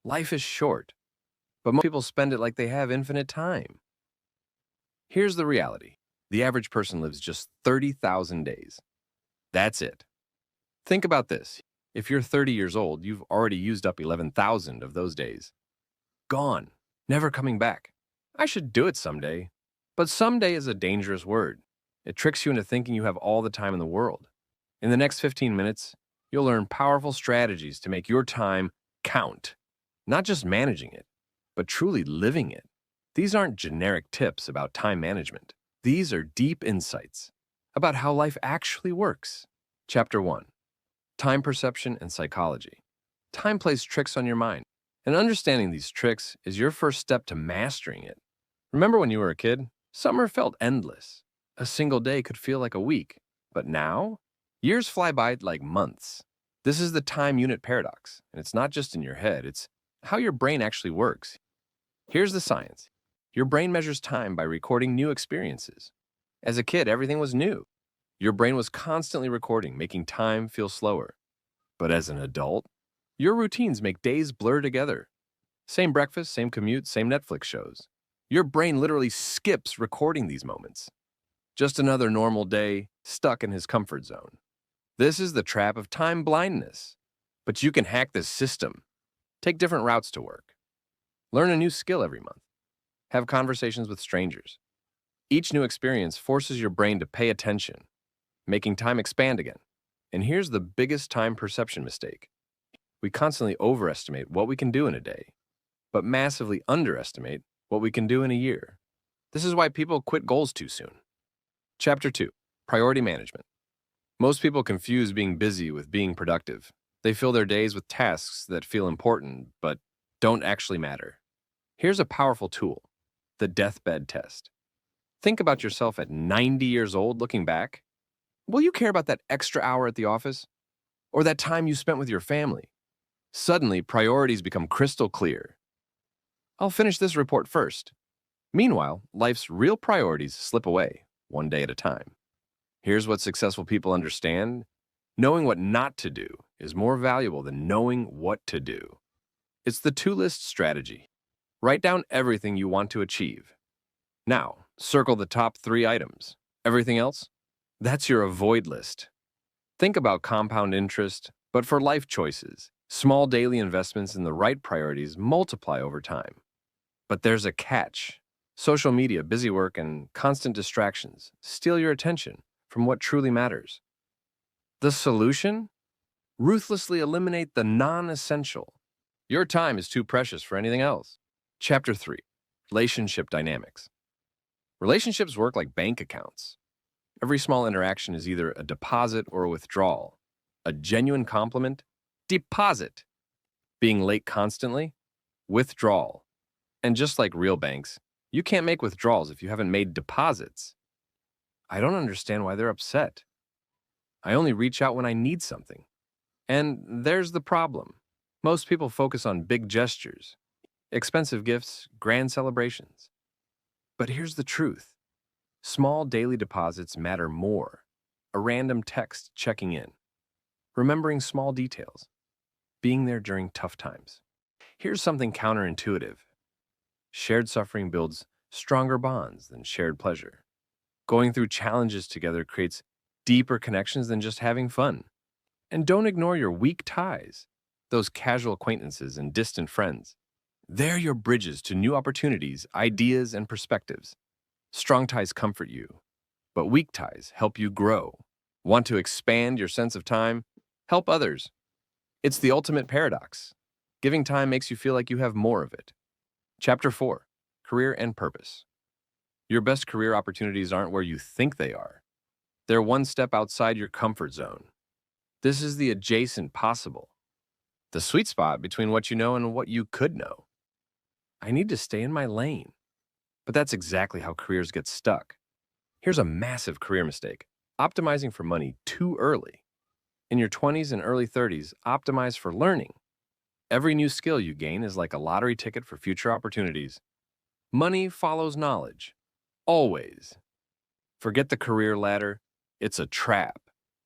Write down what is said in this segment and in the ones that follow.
Life is short, but most people spend it like they have infinite time. Here's the reality. The average person lives just 30,000 days. That's it. Think about this. If you're 30 years old, you've already used up 11,000 of those days. Gone. Never coming back. I should do it someday. But someday is a dangerous word. It tricks you into thinking you have all the time in the world. In the next 15 minutes, you'll learn powerful strategies to make your time count. Not just managing it, but truly living it. These aren't generic tips about time management. These are deep insights about how life actually works. Chapter 1. Time perception and psychology. Time plays tricks on your mind, and understanding these tricks is your first step to mastering it. Remember when you were a kid? Summer felt endless. A single day could feel like a week. But now, years fly by like months. This is the time unit paradox, and it's not just in your head, it's how your brain actually works. Here's the science. Your brain measures time by recording new experiences. As a kid, everything was new. Your brain was constantly recording, making time feel slower. But as an adult, your routines make days blur together. Same breakfast, same commute, same Netflix shows. Your brain literally skips recording these moments. Just another normal day, stuck in his comfort zone. This is the trap of time blindness. But you can hack this system. Take different routes to work. Learn a new skill every month. Have conversations with strangers. Each new experience forces your brain to pay attention, making time expand again. And here's the biggest time perception mistake. We constantly overestimate what we can do in a day, but massively underestimate what we can do in a year. This is why people quit goals too soon. Chapter 2. Priority management. Most people confuse being busy with being productive. They fill their days with tasks that feel important, but don't actually matter. Here's a powerful tool. The deathbed test. Think about yourself at 90 years old looking back. Will you care about that extra hour at the office? Or that time you spent with your family? Suddenly, priorities become crystal clear. I'll finish this report first. Meanwhile, life's real priorities slip away, one day at a time. Here's what successful people understand. Knowing what not to do is more valuable than knowing what to do. It's the two-list strategy. Write down everything you want to achieve. Now, circle the top 3 items. Everything else? That's your avoid list. Think about compound interest, but for life choices. Small daily investments in the right priorities multiply over time. But there's a catch. Social media, busy work, and constant distractions steal your attention from what truly matters. The solution? Ruthlessly eliminate the non-essential. Your time is too precious for anything else. Chapter 3. Relationship dynamics. Relationships work like bank accounts. Every small interaction is either a deposit or a withdrawal. A genuine compliment? Deposit. Being late constantly? Withdrawal. And just like real banks, you can't make withdrawals if you haven't made deposits. I don't understand why they're upset. I only reach out when I need something. And there's the problem. Most people focus on big gestures, expensive gifts, grand celebrations. But here's the truth. Small daily deposits matter more. A random text checking in. Remembering small details. Being there during tough times. Here's something counterintuitive. Shared suffering builds stronger bonds than shared pleasure. Going through challenges together creates deeper connections than just having fun. And don't ignore your weak ties, those casual acquaintances and distant friends. They're your bridges to new opportunities, ideas, and perspectives. Strong ties comfort you, but weak ties help you grow. Want to expand your sense of time? Help others. It's the ultimate paradox. Giving time makes you feel like you have more of it. Chapter 4. Career and purpose. Your best career opportunities aren't where you think they are. They're one step outside your comfort zone. This is the adjacent possible. The sweet spot between what you know and what you could know. I need to stay in my lane. But that's exactly how careers get stuck. Here's a massive career mistake. Optimizing for money too early. In your 20s and early 30s, optimize for learning. Every new skill you gain is like a lottery ticket for future opportunities. Money follows knowledge. Always. Forget the career ladder. It's a trap.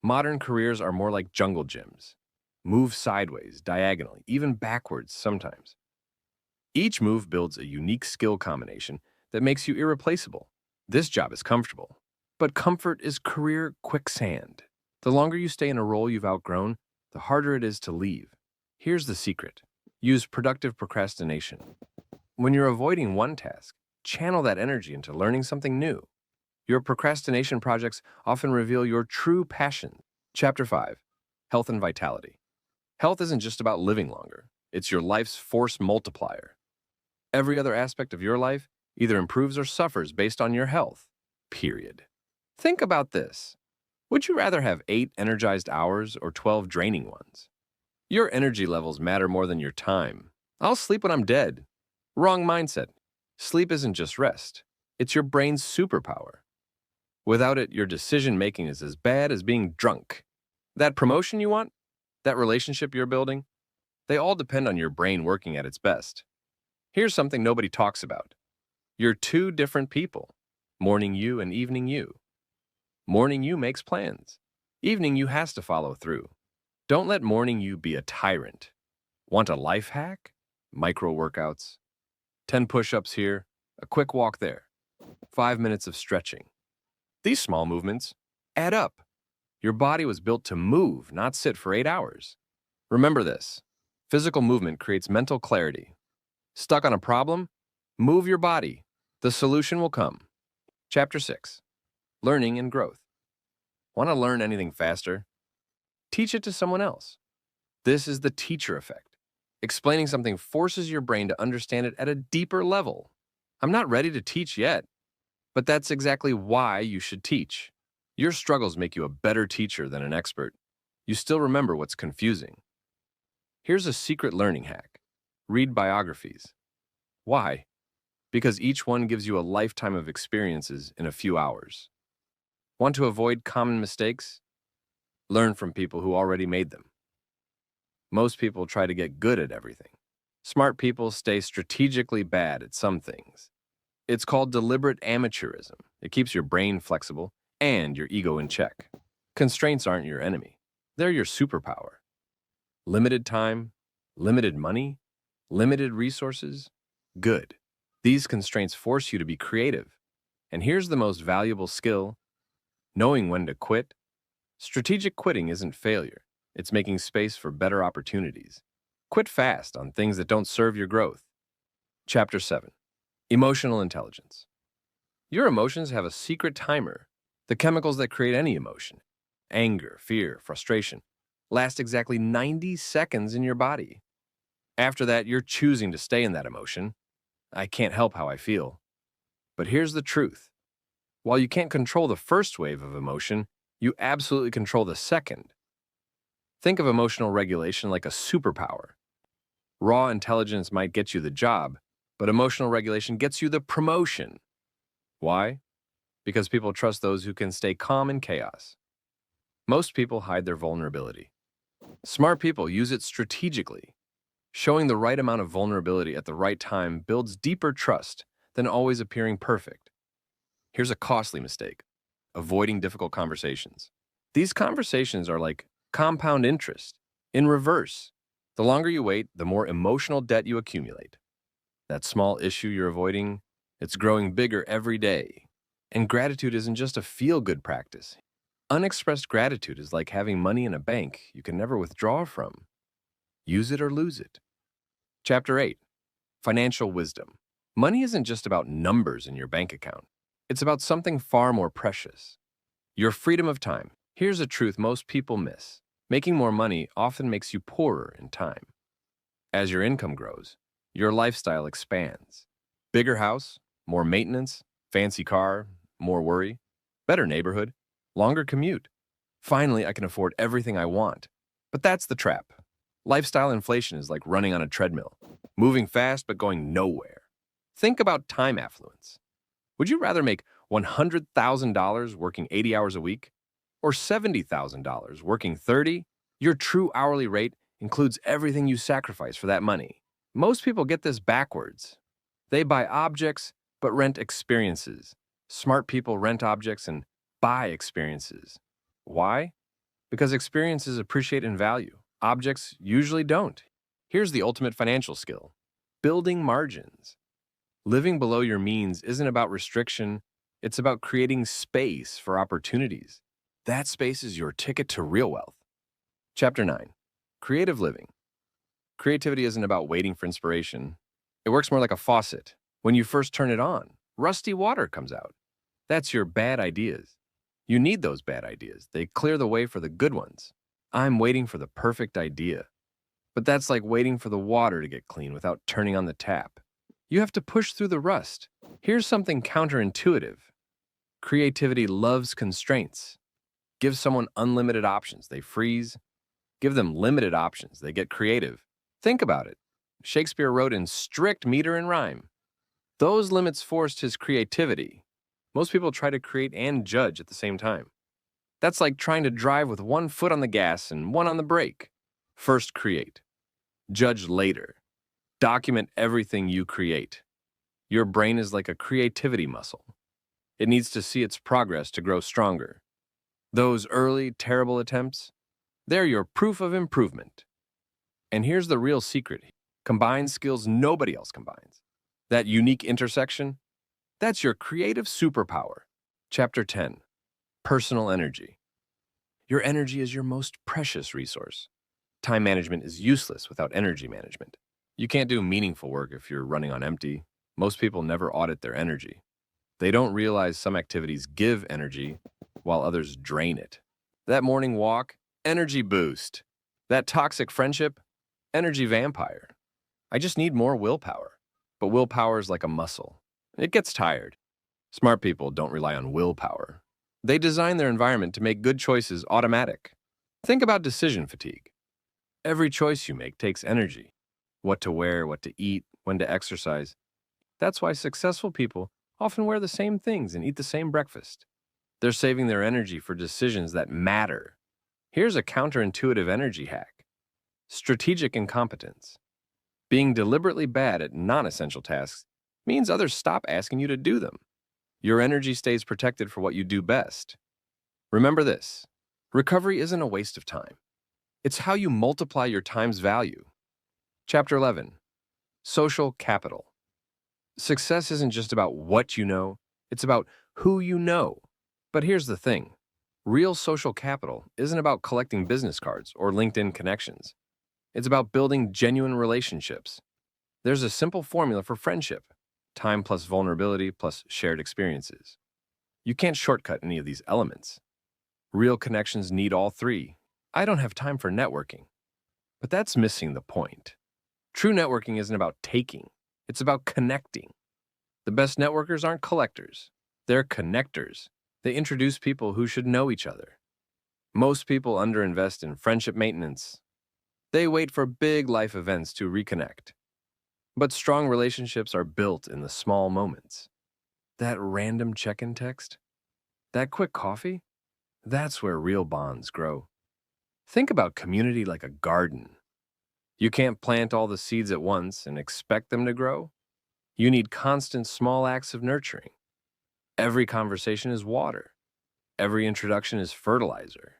Modern careers are more like jungle gyms. Move sideways, diagonally, even backwards sometimes. Each move builds a unique skill combination that makes you irreplaceable. This job is comfortable, but comfort is career quicksand. The longer you stay in a role you've outgrown, the harder it is to leave. Here's the secret. Use productive procrastination. When you're avoiding one task, channel that energy into learning something new. Your procrastination projects often reveal your true passion. Chapter 5. Health and Vitality. Health isn't just about living longer. It's your life's force multiplier. Every other aspect of your life either improves or suffers based on your health. Period. Think about this. Would you rather have 8 energized hours or 12 draining ones? Your energy levels matter more than your time. I'll sleep when I'm dead. Wrong mindset. Sleep isn't just rest. It's your brain's superpower. Without it, your decision-making is as bad as being drunk. That promotion you want, that relationship you're building, they all depend on your brain working at its best. Here's something nobody talks about. You're two different people, morning you and evening you. Morning you makes plans. Evening you has to follow through. Don't let morning you be a tyrant. Want a life hack? Micro workouts. 10 push-ups here, a quick walk there. 5 minutes of stretching. These small movements add up. Your body was built to move, not sit for 8 hours. Remember this. Physical movement creates mental clarity. Stuck on a problem? Move your body. The solution will come. Chapter 6. Learning and Growth. Want to learn anything faster? Teach it to someone else. This is the teacher effect. Explaining something forces your brain to understand it at a deeper level. I'm not ready to teach yet, but that's exactly why you should teach. Your struggles make you a better teacher than an expert. You still remember what's confusing. Here's a secret learning hack. Read biographies. Why? Because each one gives you a lifetime of experiences in a few hours. Want to avoid common mistakes? Learn from people who already made them. Most people try to get good at everything. Smart people stay strategically bad at some things. It's called deliberate amateurism. It keeps your brain flexible and your ego in check. Constraints aren't your enemy. They're your superpower. Limited time, limited money, limited resources. Good. These constraints force you to be creative. And here's the most valuable skill: knowing when to quit. Strategic quitting isn't failure. It's making space for better opportunities. Quit fast on things that don't serve your growth. Chapter 7. Emotional Intelligence. Your emotions have a secret timer. The chemicals that create any emotion, anger, fear, frustration, last exactly 90 seconds in your body. After that, you're choosing to stay in that emotion. I can't help how I feel. But here's the truth. While you can't control the first wave of emotion, you absolutely control the second. Think of emotional regulation like a superpower. Raw intelligence might get you the job, but emotional regulation gets you the promotion. Why? Because people trust those who can stay calm in chaos. Most people hide their vulnerability. Smart people use it strategically. Showing the right amount of vulnerability at the right time builds deeper trust than always appearing perfect. Here's a costly mistake: avoiding difficult conversations. These conversations are like compound interest, in reverse. The longer you wait, the more emotional debt you accumulate. That small issue you're avoiding, it's growing bigger every day. And gratitude isn't just a feel-good practice. Unexpressed gratitude is like having money in a bank you can never withdraw from. Use it or lose it. Chapter 8. Financial Wisdom. Money isn't just about numbers in your bank account. It's about something far more precious: your freedom of time. Here's a truth most people miss. Making more money often makes you poorer in time. As your income grows, your lifestyle expands. Bigger house, more maintenance, fancy car, more worry, better neighborhood, longer commute. Finally, I can afford everything I want. But that's the trap. Lifestyle inflation is like running on a treadmill, moving fast but going nowhere. Think about time affluence. Would you rather make $100,000 working 80 hours a week or $70,000 working 30? Your true hourly rate includes everything you sacrifice for that money. Most people get this backwards. They buy objects but rent experiences. Smart people rent objects and buy experiences. Why? Because experiences appreciate in value. Objects usually don't. Here's the ultimate financial skill: building margins. Living below your means isn't about restriction, it's about creating space for opportunities. That space is your ticket to real wealth. Chapter 9. Creative living. Creativity isn't about waiting for inspiration. It works more like a faucet. When you first turn it on, rusty water comes out. That's your bad ideas. You need those bad ideas. They clear the way for the good ones. I'm waiting for the perfect idea. But that's like waiting for the water to get clean without turning on the tap. You have to push through the rust. Here's something counterintuitive. Creativity loves constraints. Give someone unlimited options, they freeze. Give them limited options, they get creative. Think about it. Shakespeare wrote in strict meter and rhyme. Those limits forced his creativity. Most people try to create and judge at the same time. That's like trying to drive with one foot on the gas and one on the brake. First create. Judge later. Document everything you create. Your brain is like a creativity muscle. It needs to see its progress to grow stronger. Those early, terrible attempts, they're your proof of improvement. And here's the real secret. Combine skills nobody else combines. That unique intersection, that's your creative superpower. Chapter 10. Personal energy. Your energy is your most precious resource. Time management is useless without energy management. You can't do meaningful work if you're running on empty. Most people never audit their energy. They don't realize some activities give energy while others drain it. That morning walk, energy boost. That toxic friendship, energy vampire. I just need more willpower. But willpower is like a muscle. It gets tired. Smart people don't rely on willpower. They design their environment to make good choices automatic. Think about decision fatigue. Every choice you make takes energy. What to wear, what to eat, when to exercise. That's why successful people often wear the same things and eat the same breakfast. They're saving their energy for decisions that matter. Here's a counterintuitive energy hack. Strategic incompetence. Being deliberately bad at non-essential tasks means others stop asking you to do them. Your energy stays protected for what you do best. Remember this. Recovery isn't a waste of time. It's how you multiply your time's value. Chapter 11. Social capital. Success isn't just about what you know, it's about who you know. But here's the thing. Real social capital isn't about collecting business cards or LinkedIn connections. It's about building genuine relationships. There's a simple formula for friendship. Time plus vulnerability plus shared experiences. You can't shortcut any of these elements. Real connections need all three. I don't have time for networking. But that's missing the point. True networking isn't about taking. It's about connecting. The best networkers aren't collectors. They're connectors. They introduce people who should know each other. Most people underinvest in friendship maintenance. They wait for big life events to reconnect. But strong relationships are built in the small moments. That random check-in text, that quick coffee, that's where real bonds grow. Think about community like a garden. You can't plant all the seeds at once and expect them to grow. You need constant small acts of nurturing. Every conversation is water. Every introduction is fertilizer.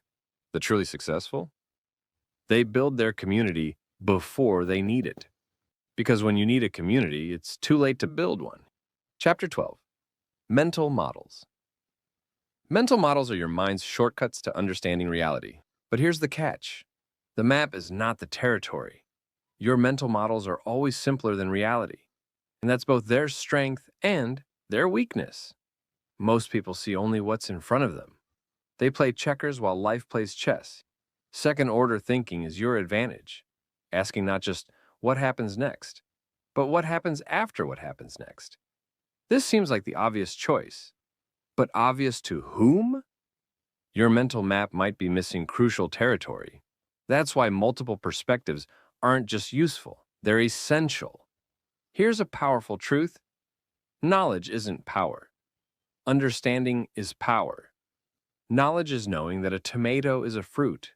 The truly successful? They build their community before they need it. Because when you need a community, it's too late to build one. Chapter 12. Mental models. Mental models are your mind's shortcuts to understanding reality. But here's the catch. The map is not the territory. Your mental models are always simpler than reality. And that's both their strength and their weakness. Most people see only what's in front of them. They play checkers while life plays chess. Second-order thinking is your advantage. Asking not just what happens next, but what happens after what happens next. This seems like the obvious choice. But obvious to whom? Your mental map might be missing crucial territory. That's why multiple perspectives aren't just useful, they're essential. Here's a powerful truth. Knowledge isn't power. Understanding is power. Knowledge is knowing that a tomato is a fruit.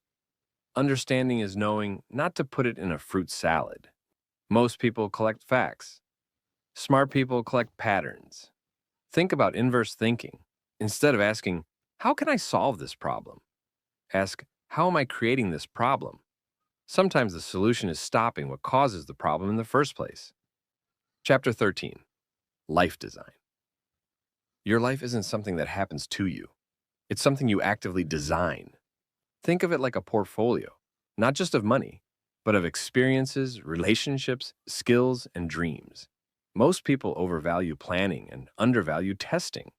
Understanding is knowing not to put it in a fruit salad. Most people collect facts. Smart people collect patterns. Think about inverse thinking. Instead of asking, how can I solve this problem? Ask, how am I creating this problem? Sometimes the solution is stopping what causes the problem in the first place. Chapter 13, Life Design. Your life isn't something that happens to you. It's something you actively design. Think of it like a portfolio, not just of money, but of experiences, relationships, skills, and dreams. Most people overvalue planning and undervalue testing.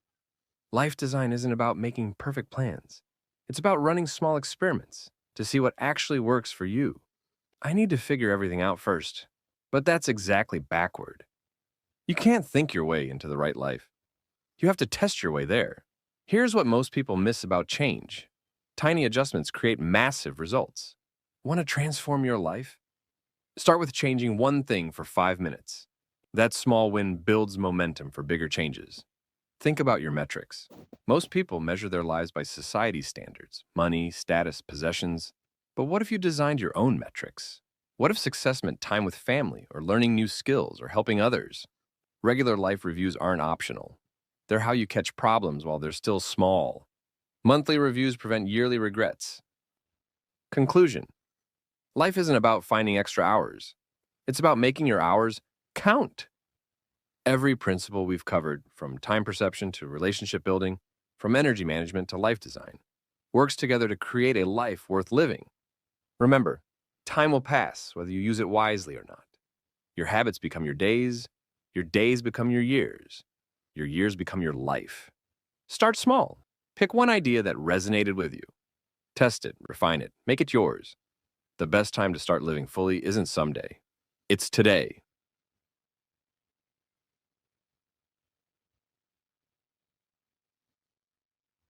Life design isn't about making perfect plans. It's about running small experiments to see what actually works for you. I need to figure everything out first, but that's exactly backward. You can't think your way into the right life. You have to test your way there. Here's what most people miss about change. Tiny adjustments create massive results. Want to transform your life? Start with changing one thing for 5 minutes. That small win builds momentum for bigger changes. Think about your metrics. Most people measure their lives by society's standards, money, status, possessions. But what if you designed your own metrics? What if success meant time with family, or learning new skills, or helping others? Regular life reviews aren't optional. They're how you catch problems while they're still small. Monthly reviews prevent yearly regrets. Conclusion: life isn't about finding extra hours. It's about making your hours count. Every principle we've covered, from time perception to relationship building, from energy management to life design, works together to create a life worth living. Remember, time will pass whether you use it wisely or not. Your habits become your days become your years become your life. Start small. Pick one idea that resonated with you. Test it, refine it, make it yours. The best time to start living fully isn't someday. It's today.